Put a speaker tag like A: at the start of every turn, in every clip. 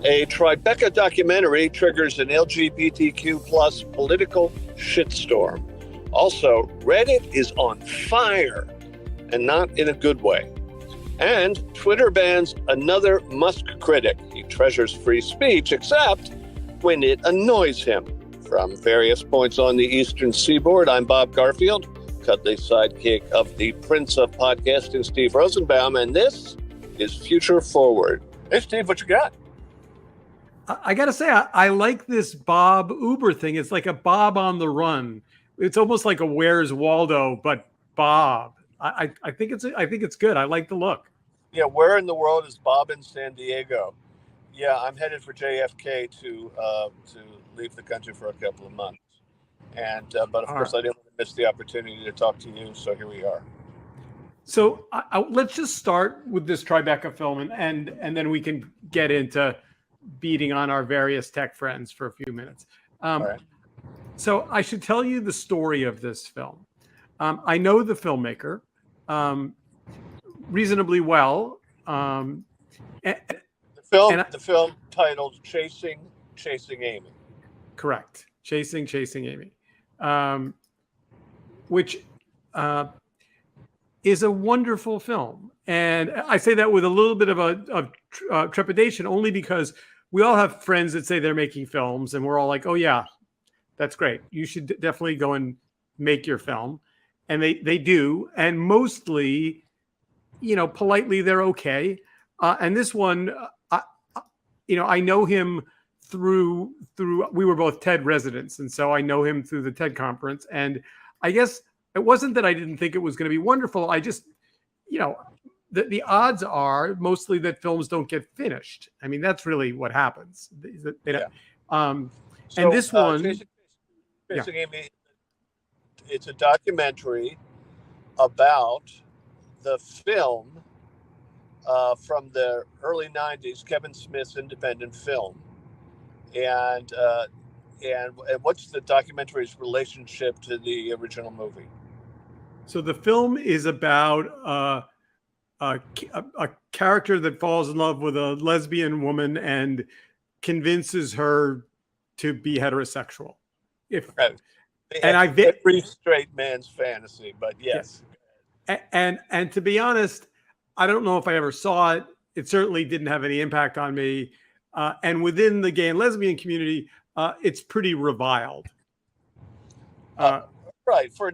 A: A Tribeca documentary triggers an LGBTQ plus political shitstorm. Also, Reddit is on fire, and not in a good way. And Twitter bans another Musk critic. He treasures free speech, except when it annoys him. From various points on the Eastern Seaboard, I'm Bob Garfield, cuddly sidekick of the Prince of Podcasting, Steve Rosenbaum, and this is Future Forward. Hey, Steve, what you got?
B: I got to say, I like this Bob Uber thing. It's like a Bob on the run. It's almost like a Where's Waldo, but Bob. I think it's good. I like the look.
A: Yeah, where in the world is Bob in San Diego? Yeah, I'm headed for JFK to leave the country for a couple of months, and but of course I didn't want to miss the opportunity to talk to you. So here we are.
B: So let's just start with this Tribeca film, and then we can get into beating on our various tech friends for a few minutes.
A: All right.
B: So I should tell you the story of this film. I know the filmmaker reasonably well.
A: The film titled Chasing Amy.
B: Correct. Chasing Amy, which is a wonderful film. And I say that with a little bit of trepidation, only because we all have friends that say they're making films, and we're all like, oh, yeah, that's great. You should definitely go and make your film. And they do. And mostly, politely, they're okay. And this one, I know him through we were both TED residents. And so I know him through the TED conference. And I guess it wasn't that I didn't think it was going to be wonderful. I just, the odds are mostly that films don't get finished. I mean, that's really what happens. And this one,
A: Chasing Amy, it's a documentary about the film from the early '90s, Kevin Smith's independent film, and what's the documentary's relationship to the original movie?
B: So the film is about a character that falls in love with a lesbian woman and convinces her to be heterosexual.
A: Every straight man's fantasy, but yes.
B: And to be honest, I don't know if I ever saw it. It certainly didn't have any impact on me. And within the gay and lesbian community, it's pretty reviled.
A: Right, for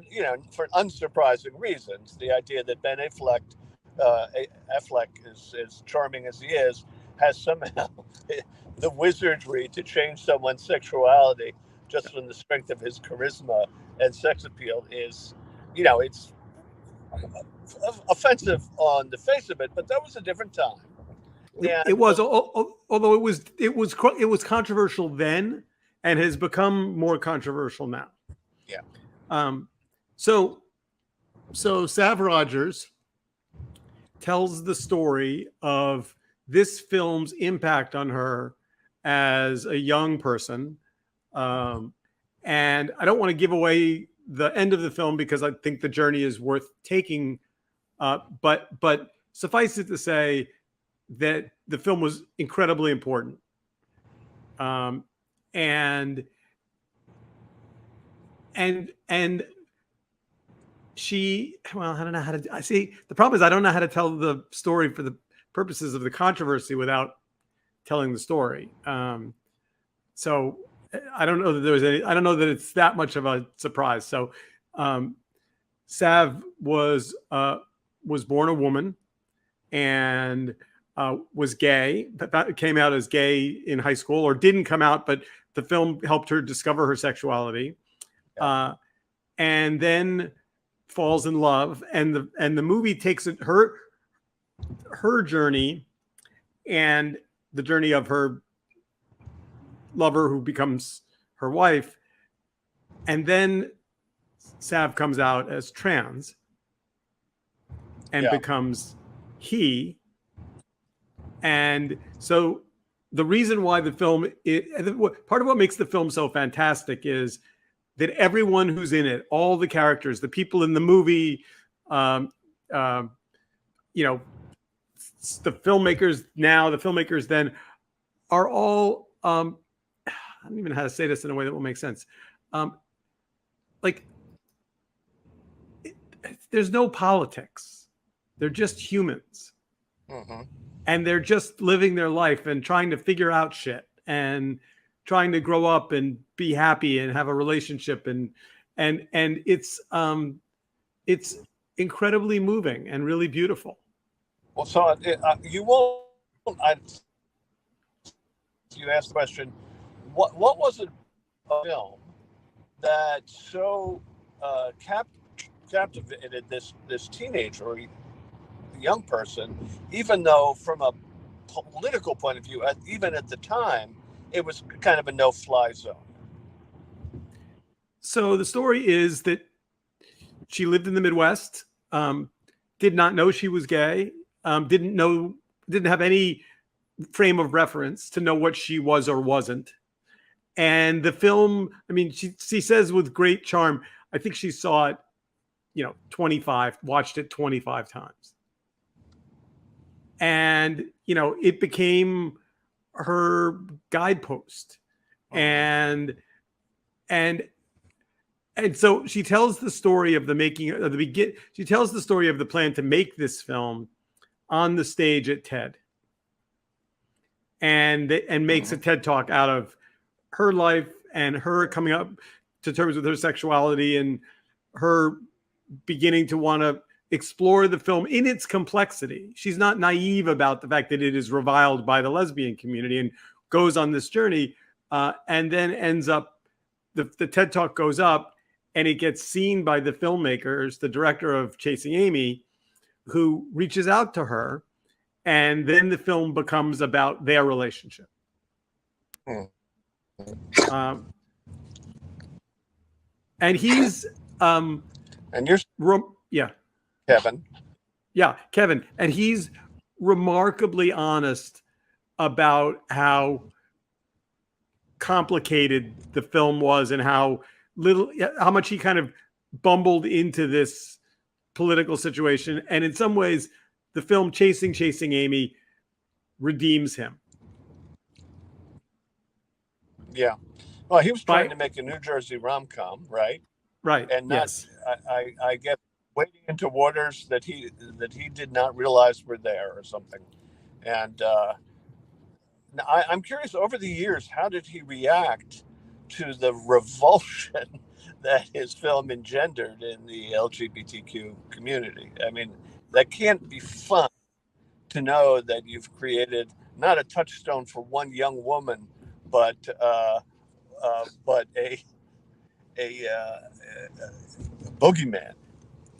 A: unsurprising reasons. The idea that Ben Affleck is as charming as he is, has somehow the wizardry to change someone's sexuality just from the strength of his charisma and sex appeal is, it's offensive on the face of it. But that was a different time.
B: It was, although it was controversial then, and has become more controversial now.
A: Yeah.
B: So Sav Rogers tells the story of this film's impact on her as a young person. And I don't want to give away the end of the film because I think the journey is worth taking. But suffice it to say that the film was incredibly important. And she, I don't know how to, I see, the problem is I don't know how to tell the story for the purposes of the controversy without telling the story. So I don't know that I don't know that it's that much of a surprise. So Sav was born a woman and was gay, but came out as gay in high school, or didn't come out, but the film helped her discover her sexuality. And then falls in love, and the movie takes her journey and the journey of her lover who becomes her wife, and then Sav comes out as trans and becomes he. And so the reason why the film, part of what makes the film so fantastic is that everyone who's in it, all the characters, the people in the movie, the filmmakers now, the filmmakers then, are all I don't even know how to say this in a way that will make sense. Like there's no politics. They're just humans.
A: Mm-hmm.
B: And they're just living their life and trying to figure out shit and trying to grow up and be happy and have a relationship and it's incredibly moving and really beautiful.
A: Well, so you won't. You asked the question, what was it a film that so captivated this teenager or young person, even though from a political point of view, even at the time, it was kind of a no-fly zone.
B: So the story is that she lived in the Midwest, did not know she was gay, didn't have any frame of reference to know what she was or wasn't. And the film, I mean, she says with great charm, I think she saw it, watched it 25 times. And, it became her guidepost. And so she tells the story of the making of the begin. She tells the story of the plan to make this film on the stage at TED, and makes a TED talk out of her life and her coming up to terms with her sexuality and her beginning to want to explore the film in its complexity. She's not naive about the fact that it is reviled by the lesbian community and goes on this journey, and then ends up the TED talk goes up. And it gets seen by the filmmakers, the director of Chasing Amy, who reaches out to her. And then the film becomes about their relationship. And he's...
A: and you're...
B: yeah.
A: Kevin.
B: Yeah, Kevin. And he's remarkably honest about how complicated the film was and how much he kind of bumbled into this political situation. And in some ways, the film Chasing Amy redeems him.
A: Yeah. Well, he was trying to make a New Jersey rom-com, right?
B: Right.
A: And not, I guess, wading into waters that he did not realize were there or something. And I'm curious, over the years, how did he react to the revulsion that his film engendered in the LGBTQ community? I mean, that can't be fun to know that you've created not a touchstone for one young woman, but a boogeyman.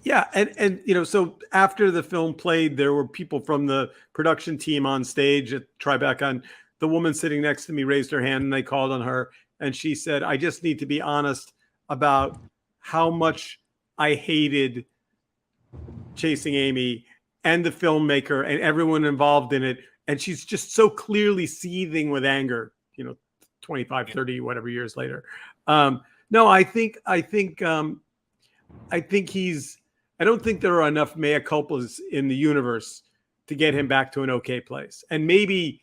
B: Yeah, and so after the film played, there were people from the production team on stage at Tribeca, and the woman sitting next to me raised her hand, and they called on her. And she said, I just need to be honest about how much I hated Chasing Amy and the filmmaker and everyone involved in it. And she's just so clearly seething with anger, 25, 30, whatever years later. No, I don't think there are enough mea culpas in the universe to get him back to an okay place. And maybe,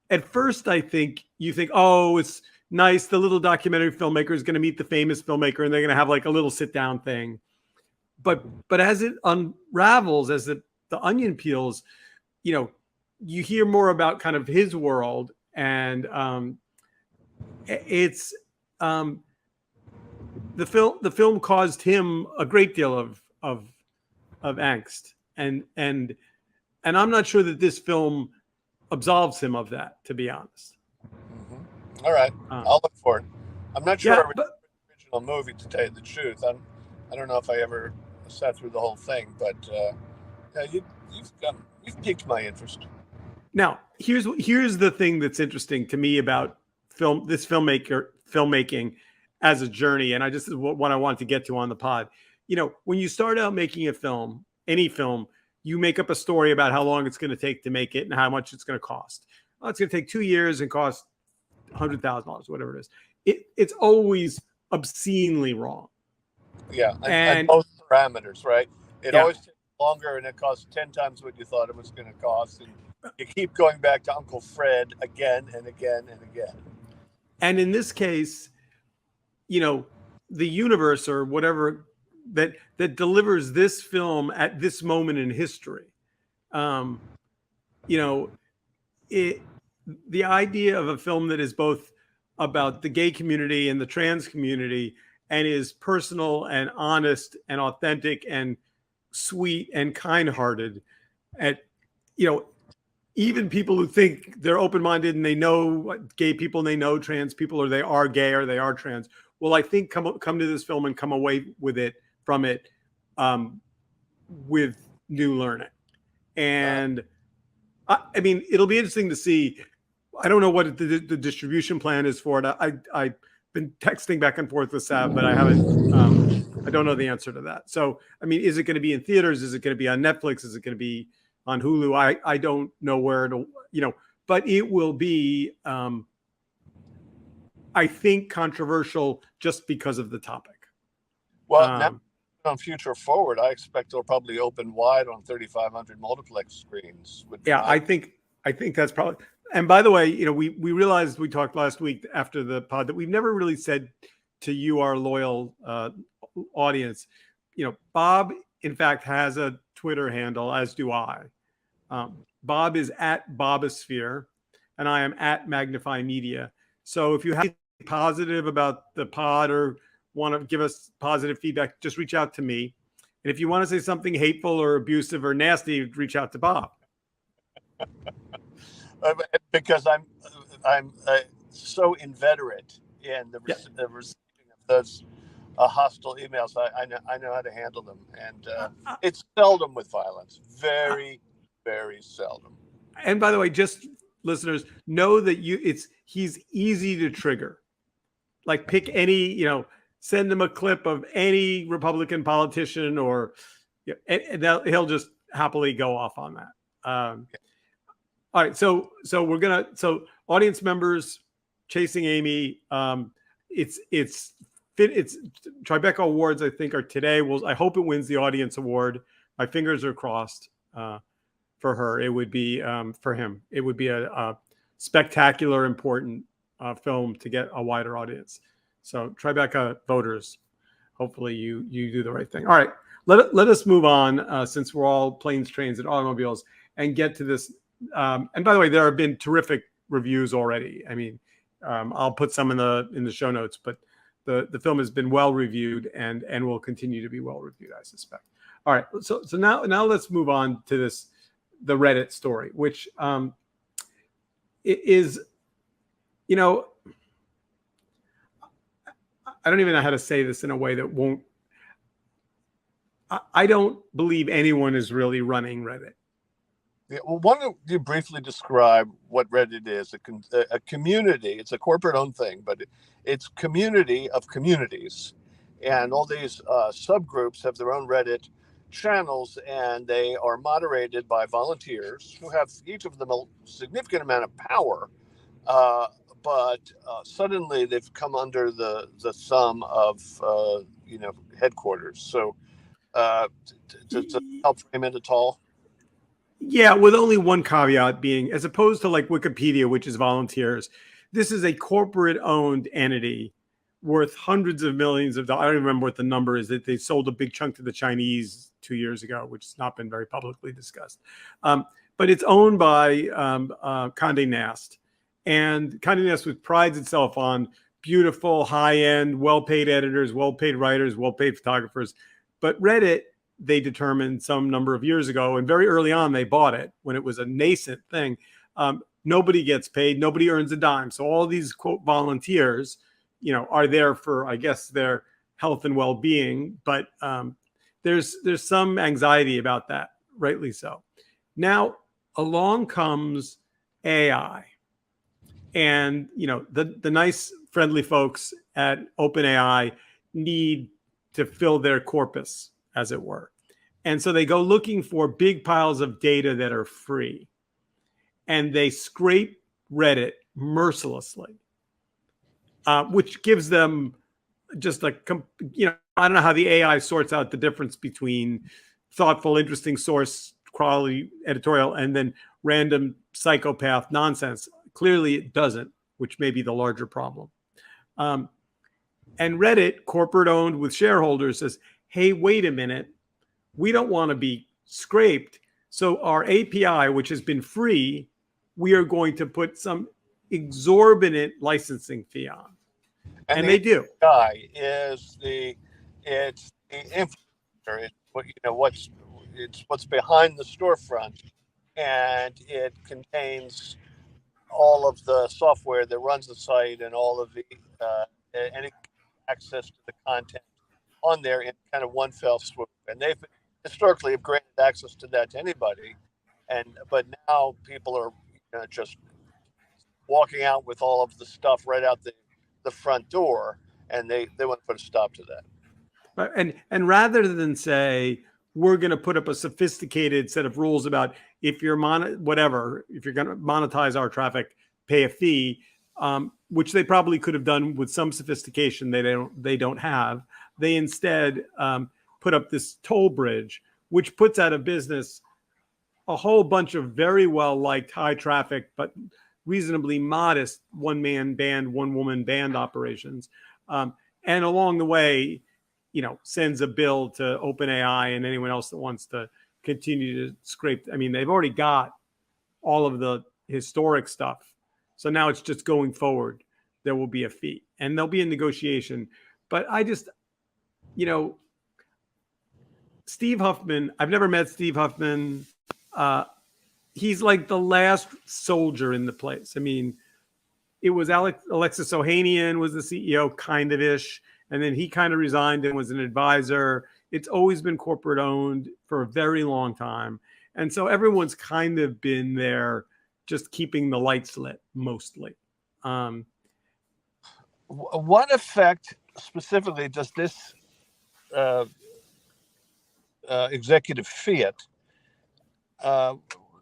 B: at first, I think you think, oh, it's nice. The little documentary filmmaker is going to meet the famous filmmaker and they're going to have like a little sit down thing. But as it unravels, as the onion peels, you hear more about kind of his world. And it's the film caused him a great deal of angst. And I'm not sure that this film absolves him of that, to be honest.
A: Mm-hmm. All right. I'll look for it. I'm not sure I read the original movie, to tell you the truth. I don't know if I ever sat through the whole thing, but you've piqued my interest.
B: Now, here's the thing that's interesting to me about filmmaking as a journey, and this is what I wanted to get to on the pod. When you start out making a film, any film, you make up a story about how long it's going to take to make it and how much it's going to cost. Well, it's going to take 2 years and cost $100,000, whatever it is. It's always obscenely wrong.
A: Yeah, and both parameters, right? It always takes longer, and it costs 10 times what you thought it was going to cost. And You keep going back to Uncle Fred again and again and again.
B: And in this case, you know, the universe or whatever that delivers this film at this moment in history, you know, the idea of a film that is both about the gay community and the trans community and is personal and honest and authentic and sweet and kind-hearted, at, you know, even people who think they're open-minded and they know gay people and they know trans people, or they are gay or they are trans, will, I think, come to this film and come away with it from it with new learning. And I mean, it'll be interesting to see. I don't know what the distribution plan is for it. I've been texting back and forth with Sav, but I haven't. I don't know the answer to that. So, I mean, is it going to be in theaters? Is it going to be on Netflix? Is it going to be on Hulu? I don't know where it'll, you know, but it will be, I think, controversial just because of the topic.
A: Well, now on Future Forward, I expect it'll probably open wide on 3,500 multiplex screens.
B: Yeah, I think that's probably. And by the way, you know, we realized, we talked last week after the pod, that we've never really said to you, our loyal audience, you know, Bob, in fact, has a Twitter handle, as do I. Bob is at Bobosphere, and I am at Magnify Media. So if you have anything positive about the pod or want to give us positive feedback, just reach out to me. And if you want to say something hateful or abusive or nasty, reach out to Bob.
A: Because I'm so inveterate in the receiving of those hostile emails. I know how to handle them, and it's seldom with violence. Very, very seldom.
B: And by the way, just listeners, know that he's easy to trigger. Like, pick any, you know, send him a clip of any Republican politician, or and he'll just happily go off on that. All right, so audience members, Chasing Amy, it's Tribeca Awards, I think, are today. I hope it wins the audience award. My fingers are crossed for her. It would be for him. It would be a spectacular, important film to get a wider audience. So Tribeca voters, hopefully you do the right thing. All right, let us move on, since we're all planes, trains, and automobiles, and get to this. And by the way, there have been terrific reviews already. I mean, I'll put some in the show notes, but the film has been well reviewed and will continue to be well reviewed, I suspect. All right, so now let's move on to the Reddit story, which is, you know, I don't even know how to say this in a way that won't. I don't believe anyone is really running Reddit.
A: Yeah, well, why don't you briefly describe what Reddit is? A community. It's a corporate-owned thing, but it's community of communities, and all these subgroups have their own Reddit channels, and they are moderated by volunteers who have each of them a significant amount of power. But suddenly they've come under the thumb of headquarters. So to help frame it at all.
B: Yeah, with only one caveat being, as opposed to like Wikipedia, which is volunteers, this is a corporate-owned entity worth hundreds of millions of dollars. I don't even remember what the number is. That they sold a big chunk to the Chinese 2 years ago, which has not been very publicly discussed. But it's owned by Condé Nast, and Condé Nast, which prides itself on beautiful, high-end, well-paid editors, well-paid writers, well-paid photographers. But Reddit, they determined some number of years ago, and very early on they bought it when it was a nascent thing. Nobody gets paid, nobody earns a dime. So all these, quote, volunteers, you know, are there for, I guess, their health and well-being. But there's some anxiety about that, rightly so. Now along comes AI, and you know, the nice, friendly folks at OpenAI need to fill their corpus, as it were. And so they go looking for big piles of data that are free. And they scrape Reddit mercilessly, which gives them just I don't know how the AI sorts out the difference between thoughtful, interesting source quality editorial and then random psychopath nonsense. Clearly it doesn't, which may be the larger problem. And Reddit, corporate owned with shareholders, says, hey, wait a minute. We don't want to be scraped. So our API, which has been free, we are going to put some exorbitant licensing fee on. And they do.
A: API is it's the infrastructure. It's what's behind the storefront, and it contains all of the software that runs the site and all of the any access to the content on there in kind of one fell swoop. And they've historically have granted access to that to anybody, but now people are just walking out with all of the stuff right out the front door, and they want to put a stop to that.
B: And rather than say we're going to put up a sophisticated set of rules about if you're if you're going to monetize our traffic, pay a fee, which they probably could have done with some sophistication they don't have. They instead put up this toll bridge, which puts out of business a whole bunch of very well liked high traffic but reasonably modest one-man band, one-woman band operations, and along the way, sends a bill to OpenAI and anyone else that wants to continue to scrape. I mean, they've already got all of the historic stuff. So now it's just going forward. There will be a fee and there'll be a negotiation. But I just, Steve Huffman, I've never met Steve Huffman. He's like the last soldier in the place. I mean, it was Alexis Ohanian was the CEO, kind of ish. And then he kind of resigned and was an advisor. It's always been corporate owned for a very long time. And so everyone's kind of been there just keeping the lights lit mostly.
A: What effect specifically does this executive fiat,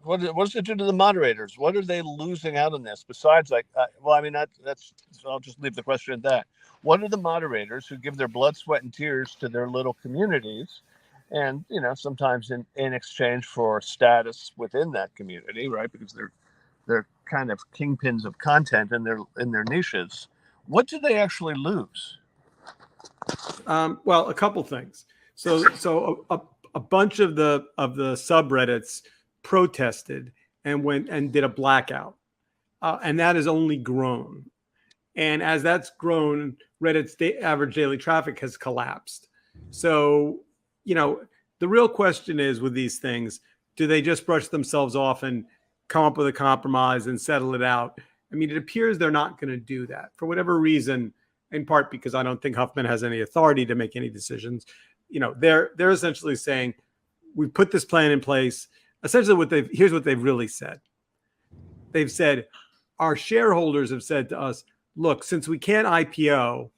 A: what does it do to the moderators? What are they losing out on this besides I'll just leave the question at that. What are the moderators who give their blood, sweat, and tears to their little communities, and sometimes in exchange for status within that community, right? Because they're kind of kingpins of content in their niches. What do they actually lose?
B: Well, a couple things. So a bunch of the subreddits protested and went and did a blackout, and that has only grown. And as that's grown, Reddit's average daily traffic has collapsed. So, the real question is with these things, do they just brush themselves off and come up with a compromise and settle it out? I mean, it appears they're not going to do that for whatever reason, in part because I don't think Huffman has any authority to make any decisions. They're essentially saying, we put this plan in place. Essentially here's what they've really said. They've said, our shareholders have said to us, look, since we can't IPO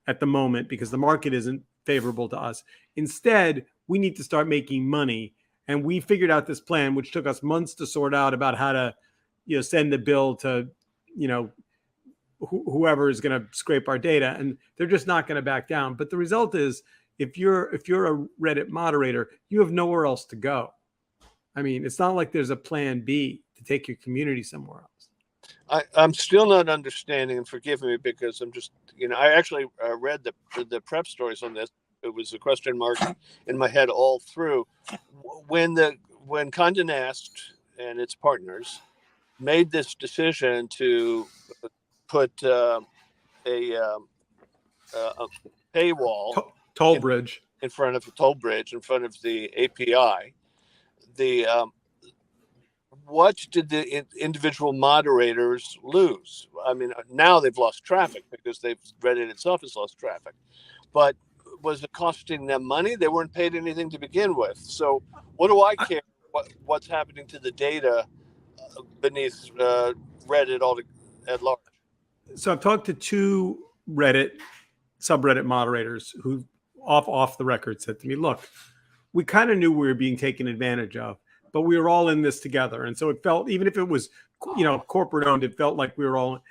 B: at the moment because the market isn't favorable to us, instead, we need to start making money. And we figured out this plan, which took us months to sort out about how to, send the bill to, whoever is going to scrape our data. And they're just not going to back down. But the result is, if you're a Reddit moderator, you have nowhere else to go. I mean, it's not like there's a plan B to take your community somewhere else.
A: I'm still not understanding, and forgive me because I'm just, I actually read the prep stories on this. It was a question mark in my head all through. When Condé Nast and its partners made this decision to put a paywall,
B: toll bridge
A: in front of the API, what did the individual moderators lose? I mean, now they've lost traffic because Reddit itself has lost traffic. But was it costing them money? They weren't paid anything to begin with. So what do I care what's happening to the data beneath Reddit at large?
B: So I've talked to two subreddit moderators who off the record said to me, look, we kind of knew we were being taken advantage of, but we were all in this together. And so it felt, even if it was, corporate owned, it felt like we were all.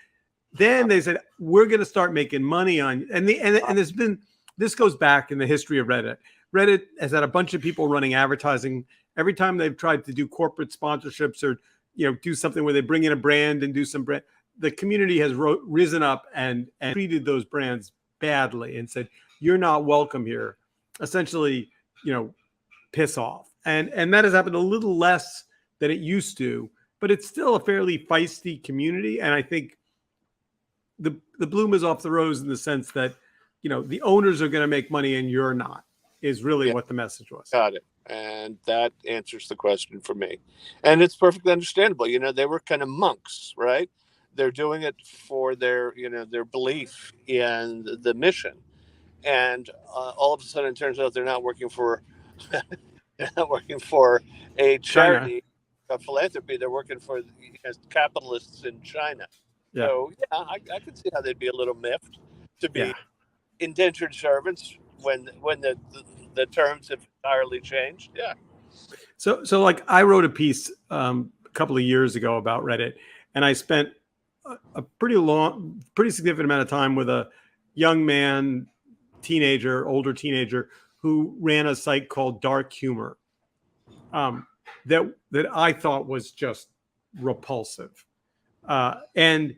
B: Then they said, we're going to start making money on, and there's been, this goes back in the history of Reddit. Reddit has had a bunch of people running advertising every time they've tried to do corporate sponsorships or, do something where they bring in a brand and do some brand, the community has risen up and treated those brands badly and said, you're not welcome here. Essentially, piss off. And that has happened a little less than it used to, but it's still a fairly feisty community. And I think the bloom is off the rose in the sense that, the owners are going to make money and you're not, is really what the message was.
A: Got it. And that answers the question for me. And it's perfectly understandable. They were kind of monks, right? They're doing it for their, their belief in the mission. And all of a sudden, it turns out they're not working for, a charity, a philanthropy. They're working for capitalists in China. Yeah. So I could see how they'd be a little miffed to be indentured servants when the terms have entirely changed. Yeah.
B: So like I wrote a piece a couple of years ago about Reddit, and I spent a pretty significant amount of time with a young man, older teenager, who ran a site called Dark Humor, that I thought was just repulsive, and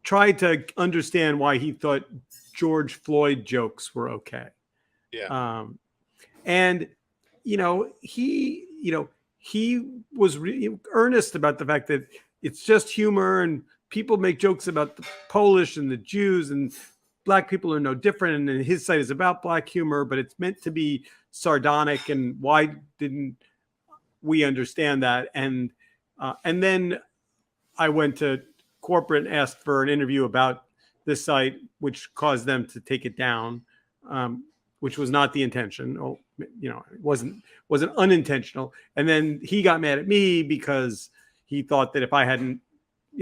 B: tried to understand why he thought George Floyd jokes were okay.
A: Yeah.
B: And he was earnest about the fact that it's just humor, and people make jokes about the Polish and the Jews, and Black people are no different. And his site is about Black humor, but it's meant to be sardonic. And why didn't we understand that? And then I went to corporate and asked for an interview about this site, which caused them to take it down, which was not the intention. It wasn't unintentional. And then he got mad at me because he thought that if I hadn't,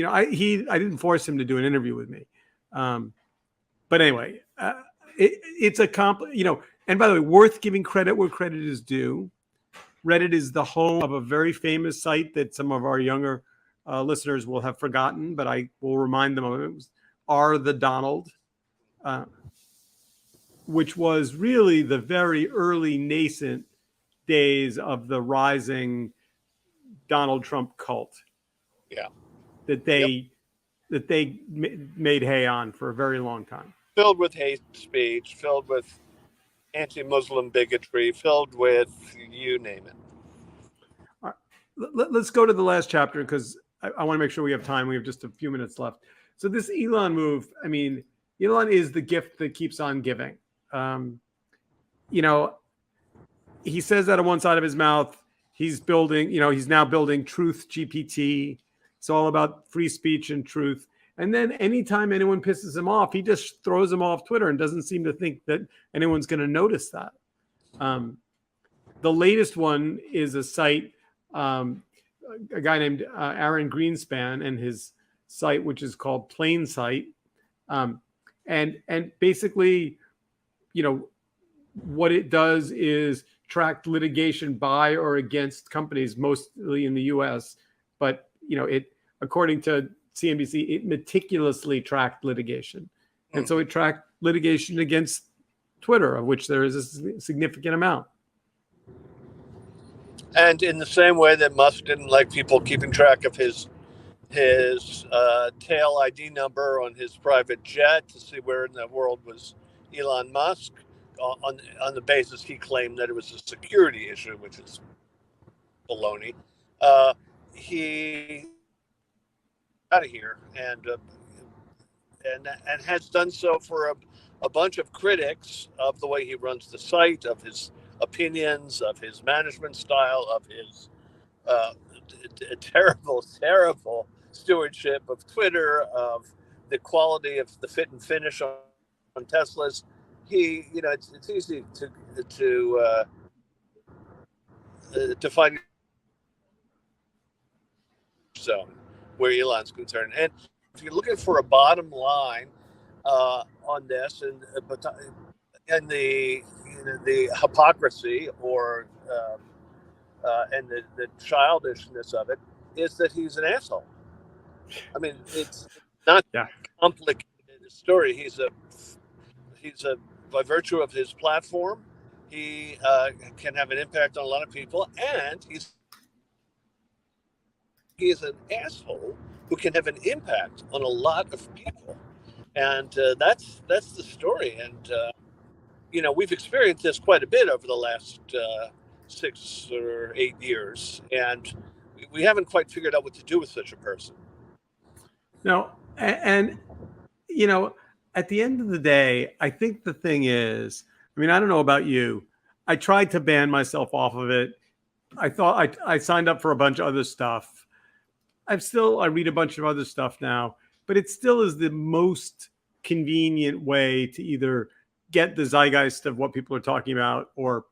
B: I didn't force him to do an interview with me. But anyway, it's a and by the way, worth giving credit where credit is due. Reddit is the home of a very famous site that some of our younger listeners will have forgotten, but I will remind them of it. It was R the Donald, which was really the very early nascent days of the rising Donald Trump cult.
A: Yeah.
B: That they made hay on for a very long time.
A: Filled with hate speech, filled with anti-Muslim bigotry, filled with you name it.
B: All right. Let's go to the last chapter because I want to make sure we have time. We have just a few minutes left. So this Elon move, Elon is the gift that keeps on giving. He says that on one side of his mouth. He's building, he's now building Truth GPT. It's all about free speech and truth. And then anytime anyone pisses him off, he just throws them off Twitter and doesn't seem to think that anyone's going to notice that. The latest one is a site, a guy named Aaron Greenspan and his site, which is called Plain Sight. And basically, what it does is track litigation by or against companies, mostly in the U.S. But, it, according to CNBC, it meticulously tracked litigation. And so it tracked litigation against Twitter, of which there is a significant amount.
A: And in the same way that Musk didn't like people keeping track of his tail ID number on his private jet to see where in the world was Elon Musk, on the basis he claimed that it was a security issue, which is baloney. He out of here and has done so for a bunch of critics of the way he runs the site, of his opinions, of his management style, of his terrible stewardship of Twitter, of the quality of the fit and finish on Teslas. It's easy to find zone where Elon's concerned. And if you're looking for a bottom line on this, and the hypocrisy or and the childishness of it, is that he's an asshole. It's not complicated story. He's a by virtue of his platform, He can have an impact on a lot of people, and he is an asshole who can have an impact on a lot of people. And that's the story. And we've experienced this quite a bit over the last 6 or 8 years, and we haven't quite figured out what to do with such a person.
B: No, and at the end of the day, I think the thing is, I mean, I don't know about you. I tried to ban myself off of it. I thought I signed up for a bunch of other stuff. I read a bunch of other stuff now, but it still is the most convenient way to either get the zeitgeist of what people are talking about or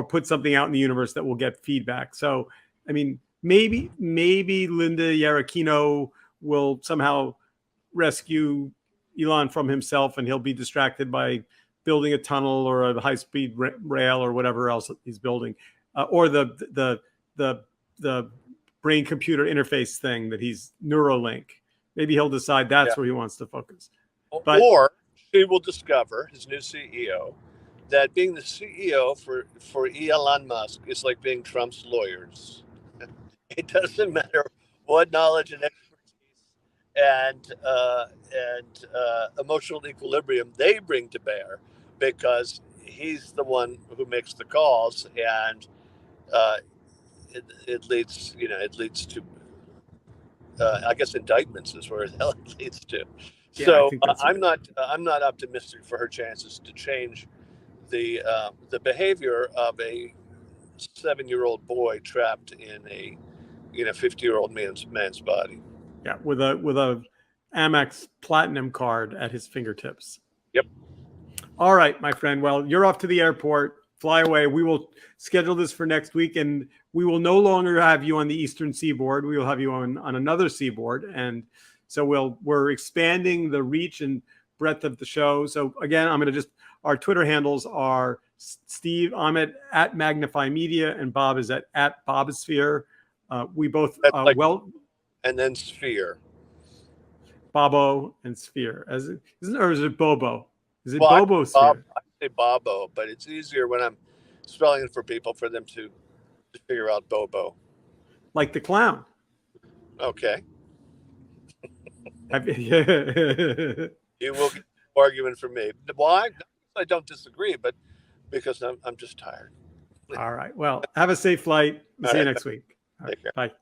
B: put something out in the universe that will get feedback. So, I mean, maybe Linda Yarachino will somehow rescue Elon from himself, and he'll be distracted by building a tunnel or a high-speed rail or whatever else he's building, or the brain-computer interface thing that he's Neuralink. Maybe he'll decide that's where he wants to focus.
A: Or he will discover, his new CEO, that being the CEO for Elon Musk is like being Trump's lawyers. It doesn't matter what knowledge and expertise and emotional equilibrium they bring to bear, because he's the one who makes the calls, and it leads to I guess indictments is where it leads to.
B: Yeah,
A: So I'm not optimistic for her chances to change the behavior of a 7-year-old boy trapped in a 50-year-old man's body.
B: Yeah, with a Amex Platinum card at his fingertips.
A: Yep.
B: All right, my friend. Well, you're off to the airport. Fly away. We will schedule this for next week, and we will no longer have you on the Eastern Seaboard. We will have you on another seaboard, and so we're expanding the reach and breadth of the show. So again, I'm going to our Twitter handles are Steve, I'm at Magnify Media, and Bob is at Bobosphere. We both
A: and then Sphere.
B: Bobo and Sphere. Or is it Bobo? Is it
A: Bobo
B: Sphere?
A: I say Bobo, but it's easier when I'm spelling it for people for them to figure out Bobo.
B: Like the clown.
A: Okay.
B: You
A: will get an argument from me. Why? I don't disagree, but because I'm just tired.
B: All right. Well, have a safe flight. See you next week.
A: Take care.
B: Bye.